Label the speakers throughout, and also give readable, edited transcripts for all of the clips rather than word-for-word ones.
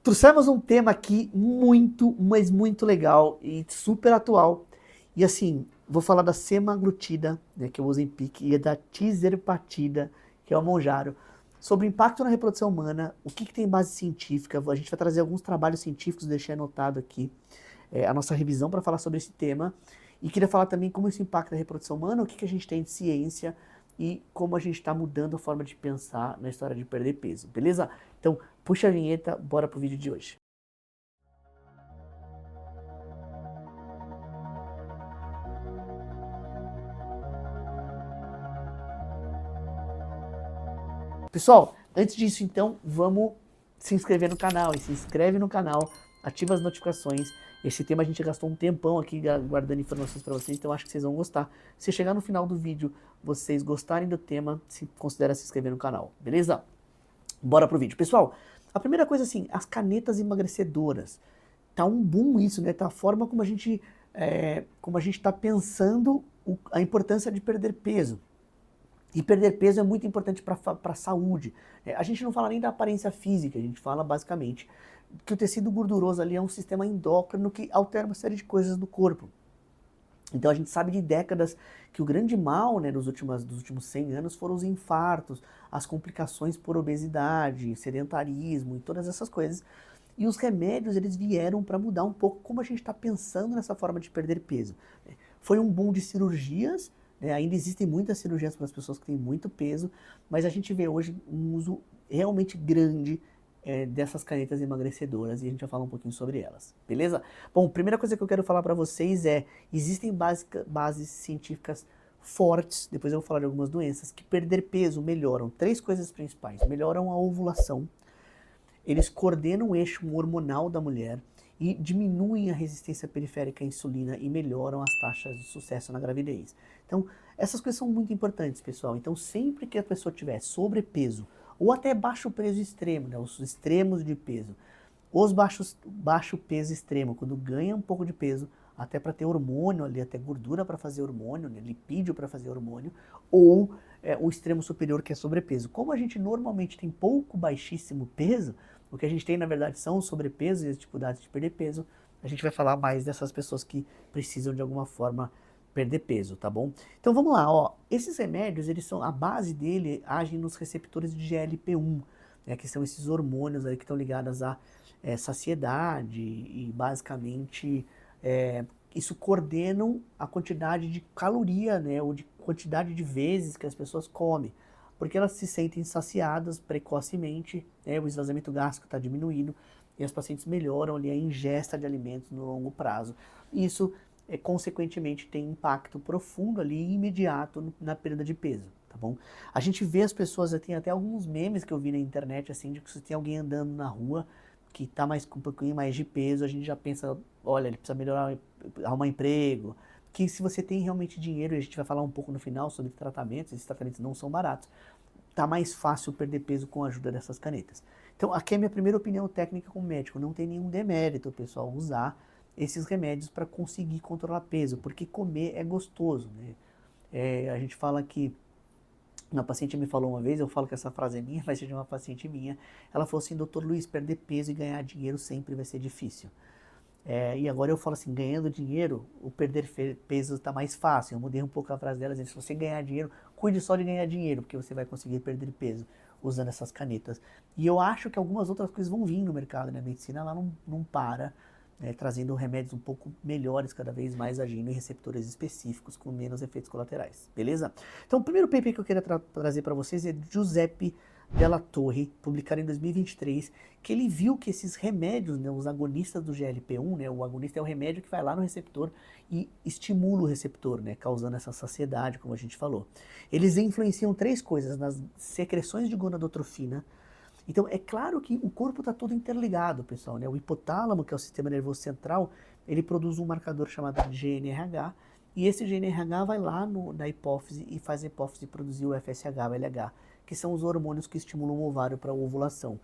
Speaker 1: Trouxemos um tema aqui muito, mas muito legal e super atual. E assim, vou falar da semaglutida, né, que é o Ozempic, e da tirzepatida, que é o Mounjaro, sobre o impacto na reprodução humana, o que tem base científica. A gente vai trazer alguns trabalhos científicos, deixei anotado aqui a nossa revisão para falar sobre esse tema. E queria falar também como isso impacta a reprodução humana, o que a gente tem de ciência e como a gente está mudando a forma de pensar na história de perder peso, beleza? Então, puxa a vinheta, bora pro vídeo de hoje. Pessoal, antes disso então, vamos se inscrever no canal. E se inscreve no canal, ativa as notificações. Esse tema a gente gastou um tempão aqui guardando informações para vocês, então acho que vocês vão gostar. Se chegar no final do vídeo, vocês gostarem do tema, considera se inscrever no canal, beleza? Bora pro vídeo. Pessoal, a primeira coisa assim, as canetas emagrecedoras. Tá um boom isso, né? Tá a forma como a gente tá pensando a importância de perder peso. E perder peso é muito importante para a saúde. A gente não fala nem da aparência física, a gente fala basicamente que o tecido gorduroso ali é um sistema endócrino que altera uma série de coisas no corpo. Então a gente sabe de décadas que o grande mal, né, dos últimos 100 anos foram os infartos, as complicações por obesidade, sedentarismo e todas essas coisas. E os remédios eles vieram para mudar um pouco como a gente está pensando nessa forma de perder peso. Foi um boom de cirurgias, né? Ainda existem muitas cirurgias para as pessoas que têm muito peso, mas a gente vê hoje um uso realmente grande dessas canetas emagrecedoras e a gente vai falar um pouquinho sobre elas, beleza? Bom, primeira coisa que eu quero falar para vocês existem bases científicas fortes, depois eu vou falar de algumas doenças, que perder peso melhoram três coisas principais. Melhoram a ovulação, eles coordenam o eixo hormonal da mulher e diminuem a resistência periférica à insulina e melhoram as taxas de sucesso na gravidez. Então, essas coisas são muito importantes, pessoal. Então, sempre que a pessoa tiver sobrepeso ou até baixo peso extremo, né, os extremos de peso, baixo peso extremo, quando ganha um pouco de peso, até para ter hormônio ali, até gordura para fazer hormônio, né, lipídio para fazer hormônio, ou o extremo superior que é sobrepeso. Como a gente normalmente tem pouco, baixíssimo peso, o que a gente tem na verdade são o sobrepeso e as dificuldades de perder peso, a gente vai falar mais dessas pessoas que precisam de alguma forma perder peso, tá bom? Então vamos lá, ó. Esses remédios, a base dele age nos receptores de GLP-1, né, que são esses hormônios aí que estão ligados à saciedade e basicamente isso coordenam a quantidade de caloria, né, ou de quantidade de vezes que as pessoas comem, porque elas se sentem saciadas precocemente, né, o esvaziamento gástrico está diminuindo e as pacientes melhoram ali a ingesta de alimentos no longo prazo. Isso consequentemente tem impacto profundo ali e imediato na perda de peso, tá bom? A gente vê as pessoas, tem até alguns memes que eu vi na internet, assim, de que se tem alguém andando na rua que tá com um pouquinho mais de peso, a gente já pensa, olha, ele precisa melhorar, arrumar emprego, que se você tem realmente dinheiro, e a gente vai falar um pouco no final sobre tratamentos, esses tratamentos não são baratos, tá mais fácil perder peso com a ajuda dessas canetas. Então, aqui é a minha primeira opinião técnica como médico, não tem nenhum demérito, pessoal, usar esses remédios para conseguir controlar peso, porque comer é gostoso, né? A gente fala que, uma paciente me falou uma vez, eu falo que essa frase é minha, mas seja uma paciente minha, ela falou assim, doutor Luiz, perder peso e ganhar dinheiro sempre vai ser difícil. E agora eu falo assim, ganhando dinheiro, o perder peso está mais fácil. Eu mudei um pouco a frase dela, dizendo, se você ganhar dinheiro, cuide só de ganhar dinheiro, porque você vai conseguir perder peso usando essas canetas. E eu acho que algumas outras coisas vão vir no mercado, né? A medicina ela não para, né, trazendo remédios um pouco melhores, cada vez mais agindo em receptores específicos, com menos efeitos colaterais, beleza? Então o primeiro paper que eu queria trazer para vocês é de Giuseppe Della Torre, publicado em 2023, que ele viu que esses remédios, né, os agonistas do GLP-1, né, o agonista é o remédio que vai lá no receptor e estimula o receptor, né, causando essa saciedade, como a gente falou. Eles influenciam três coisas, nas secreções de gonadotrofina. Então, é claro que o corpo está todo interligado, pessoal, né? O hipotálamo, que é o sistema nervoso central, ele produz um marcador chamado GNRH, e esse GNRH vai lá na hipófise e faz a hipófise produzir o FSH, o LH, que são os hormônios que estimulam o ovário para a ovulação.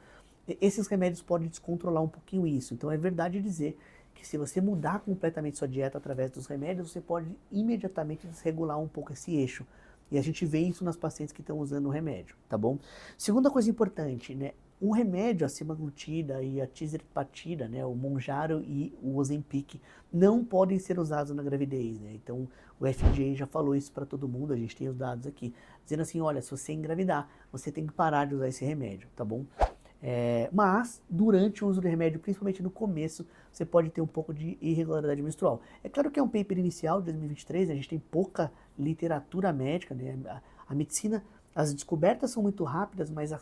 Speaker 1: Esses remédios podem descontrolar um pouquinho isso, então é verdade dizer que se você mudar completamente sua dieta através dos remédios, você pode imediatamente desregular um pouco esse eixo. E a gente vê isso nas pacientes que estão usando o remédio, tá bom? Segunda coisa importante, né? O remédio, a semaglutida e a tirzepatida, né, o Mounjaro e o Ozempic, não podem ser usados na gravidez, né? Então, o FDA já falou isso para todo mundo, a gente tem os dados aqui, dizendo assim, olha, se você engravidar, você tem que parar de usar esse remédio, tá bom? Mas, durante o uso do remédio, principalmente no começo, você pode ter um pouco de irregularidade menstrual. É claro que é um paper inicial de 2023, né, a gente tem pouca literatura médica, né? A medicina, as descobertas são muito rápidas, mas a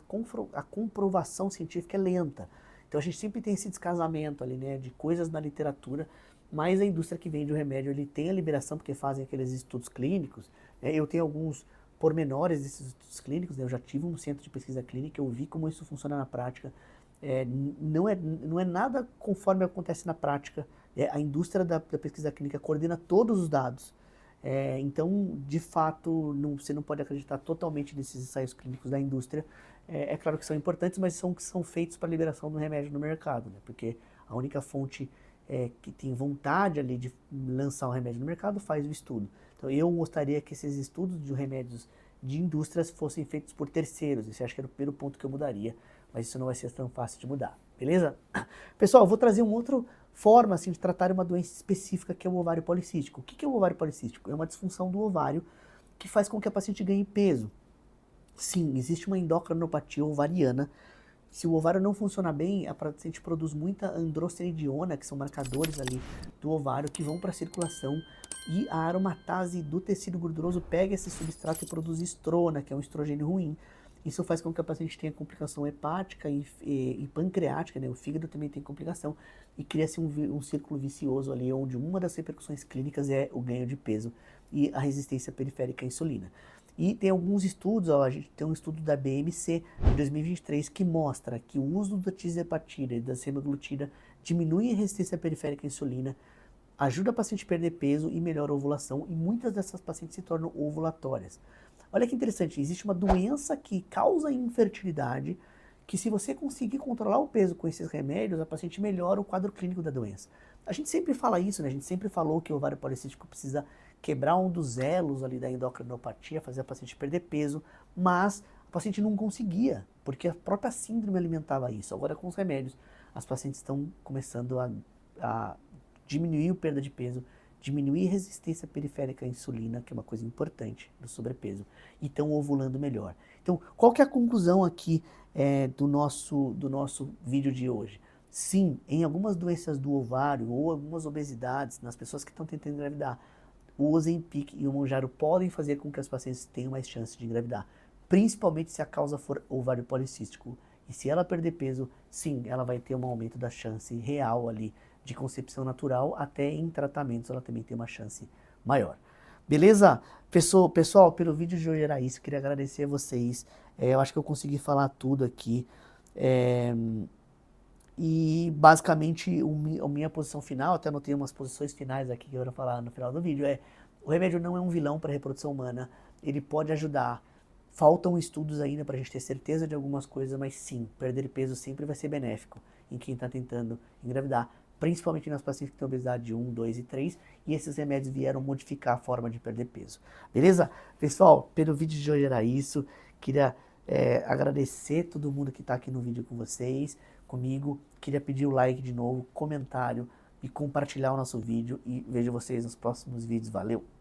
Speaker 1: comprovação científica é lenta. Então a gente sempre tem esse descasamento ali, né, de coisas na literatura, mas a indústria que vende o remédio, ele tem a liberação, porque fazem aqueles estudos clínicos, né? Eu tenho alguns pormenores desses estudos clínicos, né? Eu já tive um centro de pesquisa clínica, eu vi como isso funciona na prática. Não é nada conforme acontece na prática. A indústria da pesquisa clínica coordena todos os dados. Então, de fato, você não pode acreditar totalmente nesses ensaios clínicos da indústria. É claro que são importantes, mas são feitos para liberação do remédio no mercado, né? Porque a única fonte que tem vontade ali de lançar um remédio no mercado faz o estudo. Então, eu gostaria que esses estudos de remédios de indústrias fossem feitos por terceiros. Esse acho que era o primeiro ponto que eu mudaria, mas isso não vai ser tão fácil de mudar, beleza? Pessoal, eu vou trazer uma outra forma assim, de tratar uma doença específica que é o ovário policístico. O que é o ovário policístico? É uma disfunção do ovário que faz com que a paciente ganhe peso. Sim, existe uma endocrinopatia ovariana. Se o ovário não funciona bem, a paciente produz muita androstenediona, que são marcadores ali do ovário, que vão para a circulação, e a aromatase do tecido gorduroso pega esse substrato e produz estrona, que é um estrogênio ruim. Isso faz com que a paciente tenha complicação hepática e pancreática, né? O fígado também tem complicação, e cria-se um círculo vicioso ali, onde uma das repercussões clínicas é o ganho de peso e a resistência periférica à insulina. E tem alguns estudos, a gente tem um estudo da BMC de 2023 que mostra que o uso da tirzepatida e da semaglutida diminui a resistência periférica à insulina, ajuda a paciente a perder peso e melhora a ovulação, e muitas dessas pacientes se tornam ovulatórias. Olha que interessante, existe uma doença que causa infertilidade, que se você conseguir controlar o peso com esses remédios, a paciente melhora o quadro clínico da doença. A gente sempre fala isso, né? A gente sempre falou que o ovário policístico precisa quebrar um dos elos ali da endocrinopatia, fazer a paciente perder peso, mas a paciente não conseguia, porque a própria síndrome alimentava isso. Agora com os remédios, as pacientes estão começando a diminuir a perda de peso, diminuir a resistência periférica à insulina, que é uma coisa importante do sobrepeso, e estão ovulando melhor. Então, qual que é a conclusão aqui do nosso vídeo de hoje? Sim, em algumas doenças do ovário ou algumas obesidades, nas pessoas que estão tentando engravidar, o Ozempic e o Mounjaro podem fazer com que as pacientes tenham mais chance de engravidar, principalmente se a causa for ovário policístico. E se ela perder peso, sim, ela vai ter um aumento da chance real ali de concepção natural, até em tratamentos ela também tem uma chance maior. Beleza? Pessoal, pelo vídeo de hoje era isso, queria agradecer a vocês. Eu acho que eu consegui falar tudo aqui. E basicamente a minha posição final, até anotei umas posições finais aqui que eu vou falar no final do vídeo, o remédio não é um vilão para a reprodução humana, ele pode ajudar. Faltam estudos ainda para a gente ter certeza de algumas coisas, mas sim, perder peso sempre vai ser benéfico em quem está tentando engravidar, principalmente nas pacientes que têm obesidade 1, 2 e 3, e esses remédios vieram modificar a forma de perder peso. Beleza? Pessoal, pelo vídeo de hoje era isso, queria agradecer todo mundo que está aqui no vídeo com vocês, comigo, queria pedir o like de novo, comentário e compartilhar o nosso vídeo, e vejo vocês nos próximos vídeos. Valeu!